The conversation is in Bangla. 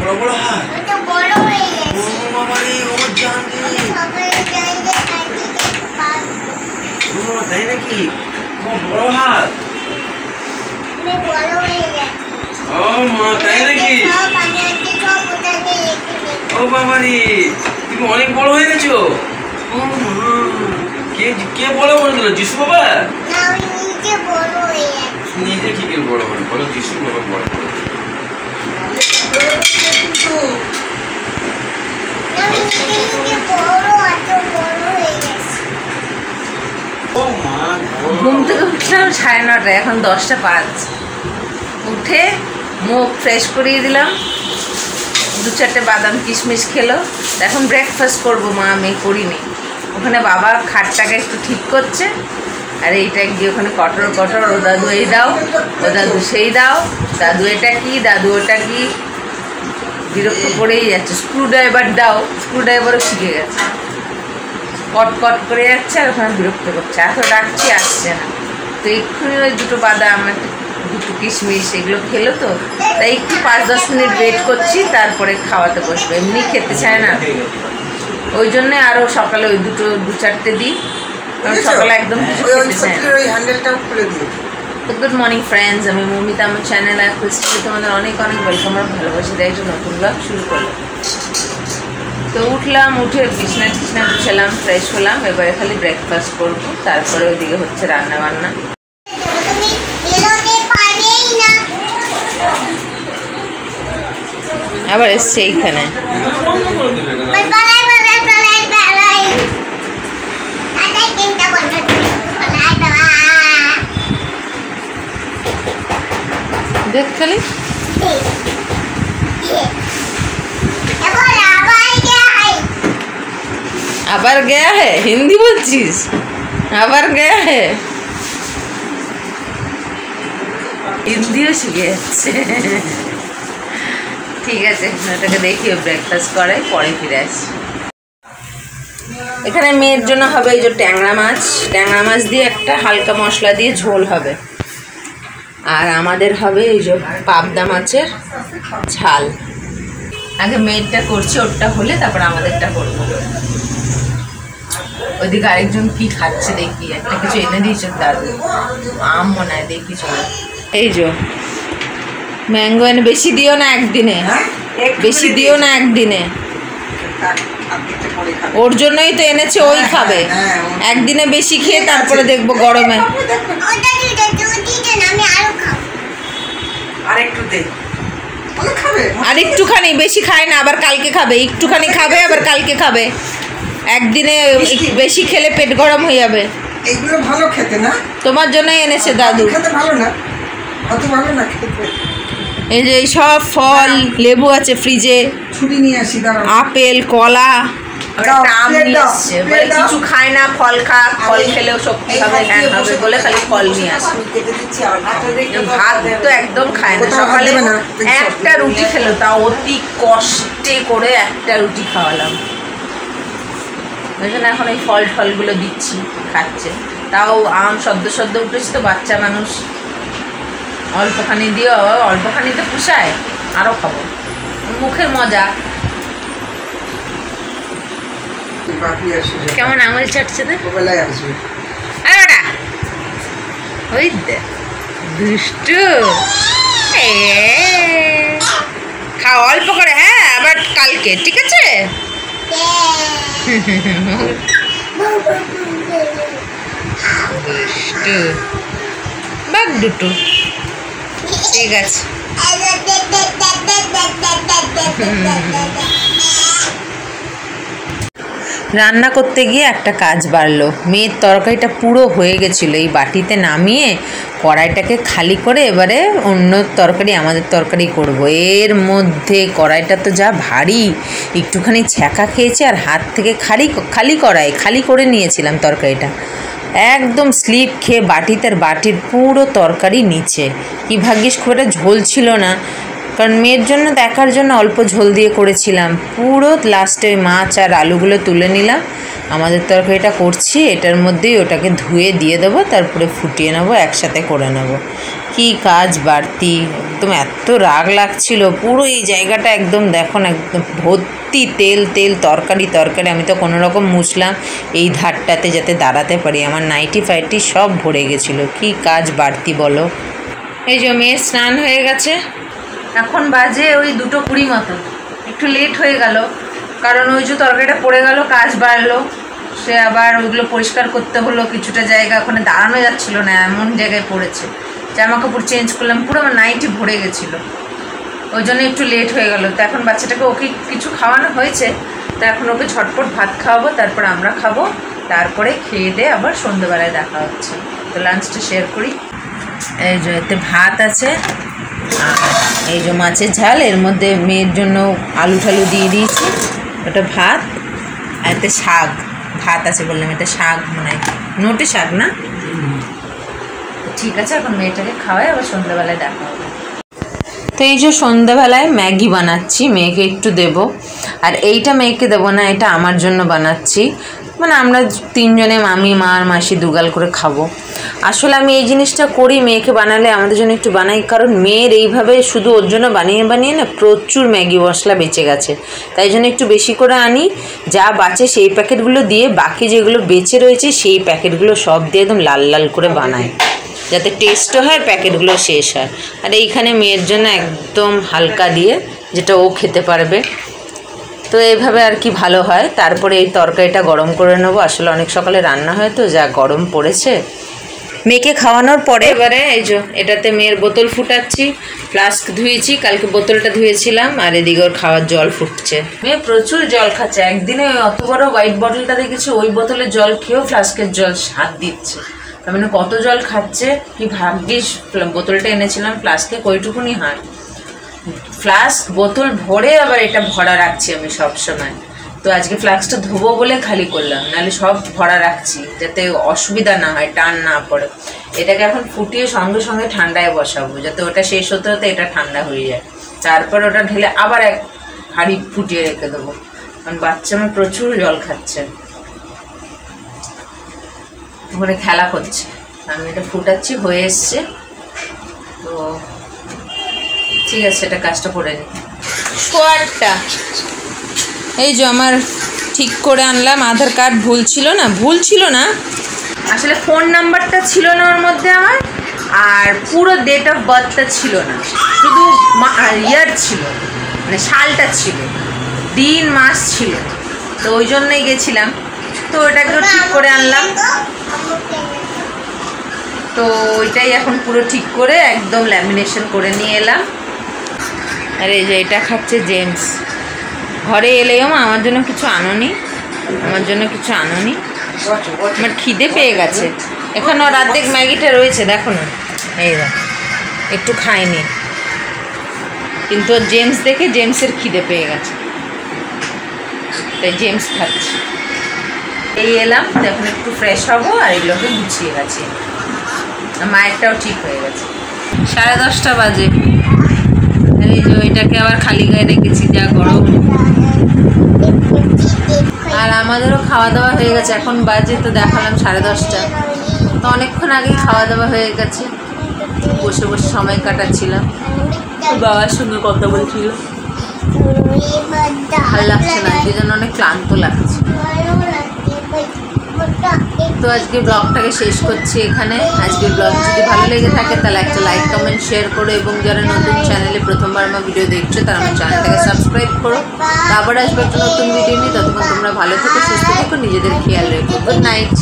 বড় বড় হাত, এটা বড় হয়ে গেছে। ও বাবা রে, ও জানি সকালে যাইলে কাটিতে পারবো। ও তাই নাকি? ও বড় হাত, আমি বড় হয়ে গেছে। ও মা তাই নাকি? সব আমি আজকে সব ওটাতে রেখে দেবো। ও বাবা রে, তুমি অনেক বড় হয়ে গেছো। ও মা, কে কে বড় করে দিল? যিশু বাবা? না, আমি নিজে বড় হয়ে গেছি। নিজে কি করে বড় করে বলো? যিশু বাবা বড় করে। আমি নিজে বড়, এত বড় হয়ে গেছি। ও মা, ঘুম থেকে উঠলাম 9:30, এখন 10:05। উঠে মুখ ফ্রেশ করিয়ে দিলাম, 2-4টে বাদাম কিশমিশ খেলো। এখন ব্রেকফাস্ট করবো, মা আমি করিনি। ওখানে বাবা খাটটাকে একটু ঠিক করছে, আর এইটা গিয়ে ওখানে কটর কটর, ও দাদু এই দাও, ও দাদু সেই দাও, দাদু এটা কি, দাদু ওটা কি, বিরক্ত করেই যাচ্ছে। স্ক্রুড্রাইভার দাও, স্ক্রুড্রাইভারও শিখে গেছে, কট কট করে যাচ্ছে আর ওখানে বিরক্ত করছে। এত ডাকছি আসছে না, তো এক্ষুনি ওই 2টো বাদাম, 2টো কিশমিশ এগুলো খেলো, তো তাই একটু 5-10 মিনিট ওয়েট করছি, তারপরে খাওয়াতে বসবে। এমনি খেতে চায় না, ওই জন্যে আরও সকালে ওই 2-4টে দিই, কারণ সকালে একদম কিছু খেতে চায় না। তো গুড মর্নিং ফ্রেন্ডস, আমি মৌমিতা, আমার চ্যানেল আর ক্রিস্টিতে তোমাদের অনেক অনেক ওয়েলকাম আর ভালোবাসি দেয়, একটু নতুন ব্লগ শুরু করলাম। তো উঠলাম, উঠে বিছনা টিছনা গুছালাম, ফ্রেশ হলাম, এবারে খালি ব্রেকফাস্ট করবো, তারপরে ওইদিকে হচ্ছে রান্না বান্না। তুমি বেরোতে পারবেই না। আবার এসছে এইখানে, পালাই পালাই পালাই পালাই। আটাই চিন্তা করতে পালাই পালাই। দেখ খালি এখন আবার যাই। আবার গয়া হে, হিন্দি বলছিস? আবার গয়া হে, হিন্দিও শিখে যাচ্ছে। ঠিক আছে, ওটাকে দেখি ব্রেকফাস্ট করে, পরে ফিরে আসি। এখানে মেয়ের জন্য হবে এই যে ট্যাংরা মাছ, ট্যাংরা মাছ দিয়ে একটা হালকা মশলা দিয়ে ঝোল হবে, আর আমাদের হবে এই যে পাবদা মাছের ঝাল। আগে মেয়েরটা করছি, ওরটা হলে তারপর আমাদেরটা করবো। ওইদিকে আরেকজন কি খাচ্ছে দেখি, একটা কিছু এনে দিয়েছে দাদু, আম মনে হয়, দেখি চলো। এই যে ম্যাঙ্গো এনে, বেশি দিও না একদিনে, বেশি দিও না একদিনে, ওর জন্যই তো এনেছে, ওই খাবে। একদিনে বেশি খেয়ে তারপরে দেখবো গরমে। ওটা দিতে না, আমি আরো খাবো। আরেকটু দে। আর একটুখানি, বেশি খায় না, আবার কালকে খাবে। একটুখানি খাবে, আবার কালকে খাবে। একদিনে বেশি খেলে পেট গরম হয়ে যাবে। এইগুলো ভালো খেতে না, তোমার জন্য এনেছে দাদু। খেতে ভালো না, অত ভালো না খেতে। এই যে এই সব ফল, লেবু আছে ফ্রিজে, ছুরি নিয়ে আসি, দাঁড়াও। আপেল, কলা, আর একটা আম প্লেট নিয়ে দাও, এসছে। প্লেট বলে দাও। কিছু খায় না, ফল খা, ফল খেলেও শক্তি হবে, হ্যাঁ হবে বলে খালি ফল নিয়ে আসে। আমি কেটে দিচ্ছি, আর ভাত তো একদম খায় না। কোথাও হাত সকালে দেবে না, দেখছো? একটা রুটি খেলো, তাও অতি কষ্টে করে একটা রুটি খাওয়ালাম। ওই জন্য এখন এই ফল টলগুলো দিচ্ছি, খাচ্ছে। তাও আম সদ্য সদ্য উঠেছে তো, বাচ্চা মানুষ, অল্পখানি দিও, অল্পখানিতে পুষায়, আরও খাবো, মুখের মজা। বাকি আসবে, কেমন আঙুল চাটছে তো, বেলায় আসবে। আরে ওটা ওই দে দুষ্টু। এ খাও অল্প করে, হ্যাঁ, আবার কালকে, ঠিক আছে? দুষ্টু বাঘ দুটো, ঠিক আছে। রান্না করতে গিয়ে একটা কাজ বাড়লো, মেয়ের তরকারিটা পুরো হয়ে গেছিলো। এই বাটিতে নামিয়ে কড়াইটাকে খালি করে এবারে অন্য তরকারি, আমাদের তরকারি করব। এর মধ্যে কড়াইটা তো যা ভারী, একটুখানি ছ্যাঁকা খেয়েছে, আর হাত থেকে খালি কড়াই খালি করে নিয়েছিলাম তরকারিটা, একদম স্লিপ খেয়ে বাটির পুরো তরকারি নিচে। কি ভাগ্যিস খুব একটা ঝোল ছিল না, কারণ মেয়ের জন্য দেখার জন্য অল্প ঝোল দিয়ে করেছিলাম। পুরো লাস্টে মাছ আর আলুগুলো তুলে নিলাম, আমাদের তরকারিটা করছি, এটার মধ্যেই ওটাকে ধুয়ে দিয়ে দেবো, তারপরে ফুটিয়ে নেবো, একসাথে করে নেব। কি কাজ বাড়তি, একদম এত রাগ লাগছিল। পুরো এই জায়গাটা একদম দেখো না, একদম ভর্তি তেল তেল, তরকারি তরকারি। আমি তো কোনো রকম মুছলাম এই ধারটাতে যাতে দাঁড়াতে পারি। আমার নাইটি ফাইটি সব ভরে গেছিলো। কি কাজ বাড়তি বলো। এই যে মেয়ের স্নান হয়ে গেছে, এখন বাজে ওই 2:20 মতো। একটু লেট হয়ে গেল কারণ ওই যে তরকারিটা পড়ে গেল, কাজ বাড়লো, সে আবার ওইগুলো পরিষ্কার করতে হলো। কিছুটা জায়গা ওখানে দাঁড়ানো যাচ্ছিলো না, এমন জায়গায় পড়েছে। জামা কাপড় চেঞ্জ করলাম, পুরো আমার নাইটি ভরে গেছিলো, ওই জন্য একটু লেট হয়ে গেল। তো এখন বাচ্চাটাকে ওকে কিছু খাওয়ানো হয়েছে, তো এখন ওকে ঝটপট ভাত খাওয়াবো, তারপর আমরা খাবো, তারপরে খেয়ে দিয়ে আবার সন্ধ্যেবেলায় দেখা হচ্ছে। তো লাঞ্চটা শেয়ার করি। এই যে এতে ভাত আছে, এই যে মাছের ঝাল, এর মধ্যে মেয়ের জন্য আলু ঠালু দিয়ে দিয়েছি, ওটা ভাত। আর এতে শাক, ভাত আছে বললাম, এটা শাক মনে হয় নোটে শাক না। ঠিক আছে, এখন মেয়েটাকে খাওয়াই, আবার সন্ধ্যাবেলায় দেখা হবে। তো এই যে সন্ধ্যাবেলায় ম্যাগি বানাচ্ছি, মেয়েকে একটু দেব। আর এইটা মেয়েকে দেবো না, এটা আমার জন্য বানাচ্ছি। মানে আমরা 3 জনে, মামি, মা আর মাসি দুগাল করে খাবো। আসলে আমি এই জিনিসটা করি, মেয়েকে বানালে আমাদের জন্য একটু বানাই, কারণ মেয়ের এইভাবে শুধু ওর জন্য বানিয়ে বানিয়ে না প্রচুর ম্যাগি মশলা বেঁচে গেছে। তাই জন্য একটু বেশি করে আনি, যা বাঁচে সেই প্যাকেটগুলো দিয়ে, বাকি যেগুলো বেঁচে রয়েছে সেই প্যাকেটগুলো সব দিয়ে একদম লাল লাল করে বানাই, যাতে টেস্টও হয়, প্যাকেটগুলো শেষ হয়। আর এইখানে মেয়ের জন্য একদম হালকা দিয়ে, যেটা ও খেতে পারবে। তো এইভাবে আর কি ভালো হয়। তারপরে এই তরকারিটা গরম করে নেবো। আসলে অনেক সকালে রান্না হয় তো, যা গরম পড়েছে। মেয়েকে খাওয়ানোর পরে এবারে এই যে এটাতে মেয়ের বোতল ফুটাচ্ছি, ফ্লাস্ক ধুয়েছি, কালকে বোতলটা ধুয়েছিলাম, আর এদিকে ওর খাওয়ার জল ফুটছে। মেয়ে প্রচুর জল খাচ্ছে, একদিনে অত বড় হোয়াইট বটলটা দেখেছি, ওই বোতলে জল খেয়েও ফ্লাস্কের জল হাত দিচ্ছে। তার মানে কত জল খাচ্ছে। কি ভাগ্যিস বোতলটা এনেছিলাম, ফ্লাস্কে কইটুকুনি হয়। ফ্লাস্ক বোতল ভরে আবার এটা ভরা রাখছি আমি সব সময়। তো আজকে ফ্লাস্কটা ধোবো বলে খালি করলাম, নাহলে সব ভরা রাখছি যাতে অসুবিধা না হয়, টান না পড়ে। এটাকে এখন ফুটিয়ে সঙ্গে সঙ্গে ঠান্ডায় বসাবো, যাতে ওটা শেষ হতে হতে এটা ঠান্ডা হয়ে যায়। তারপর ওটা ঢেলে আবার এক হাঁড়ি ফুটিয়ে রেখে দেবো, কারণ বাচ্চা আমার প্রচুর জল খাচ্ছে, ওখানে খেলা করছে। আমি এটা ফুটাচ্ছি, হয়ে এসছে। তো ঠিক আছে, এটা কাজটা করে নিই। স্কোয়ারটা এই যে আমার ঠিক করে আনলাম। আধার কার্ড ভুল ছিল না, আসলে ফোন নাম্বারটা ছিল না ওর মধ্যে আমার, আর পুরো ডেট অফ বার্থটা ছিল না, শুধু ইয়ার ছিল, মানে সালটা ছিল, দিন মাস ছিল। তো ওই জন্যই গেছিলাম, তো ওটাকেও ঠিক করে আনলাম। তো ওইটাই এখন পুরো ঠিক করে একদম ল্যামিনেশন করে নিয়ে এলাম। আর এই যে এটা খাচ্ছে জেমস। ঘরে এলেও আমার জন্য কিছু আনোনি, আমার খিদে পেয়ে গেছে। এখানে ওর অর্ধেক ম্যাগিটা রয়েছে, দেখো না, এই একটু খাইনি, কিন্তু জেমস দেখে জেমসের খিদে পেয়ে গেছে, তাই জেমস খাচ্ছে। এই এলাম, তো এখন একটু ফ্রেশ হবো, আর এগুলোকে গুছিয়ে গেছে। মায়েরটাও ঠিক হয়ে গেছে। 10:30 বাজে। এই যে ওইটাকে আবার খালি গায়ে রেখেছি, যা গরম। আর আমাদেরও খাওয়া দাওয়া হয়ে গেছে, এখন বাজে তো দেখালাম 10:30। তো অনেকক্ষণ আগেই খাওয়া দাওয়া হয়ে গেছে, বসে বসে সময় কাটাচ্ছিলাম, বাবার সঙ্গে কথা বলছিল। ভালো লাগছে না, এই জন্য অনেক ক্লান্ত লাগছে। তো আজকে ব্লগটাকে শেষ করছি এখানে। আজকের ব্লগ যদি ভালো লেগে থাকে তাহলে একটা লাইক, কমেন্ট, শেয়ার করো, এবং যারা নতুন চ্যানেলে প্রথমবার আমার ভিডিও দেখছো তারা আমার চ্যানেলটাকে সাবস্ক্রাইব করো। আবার আসবে একটা নতুন ভিডিও নিয়ে। ততক্ষণ তোমরা ভালো থেকো, সুস্থ থেকো, নিজেদের খেয়াল রেখো। Good night.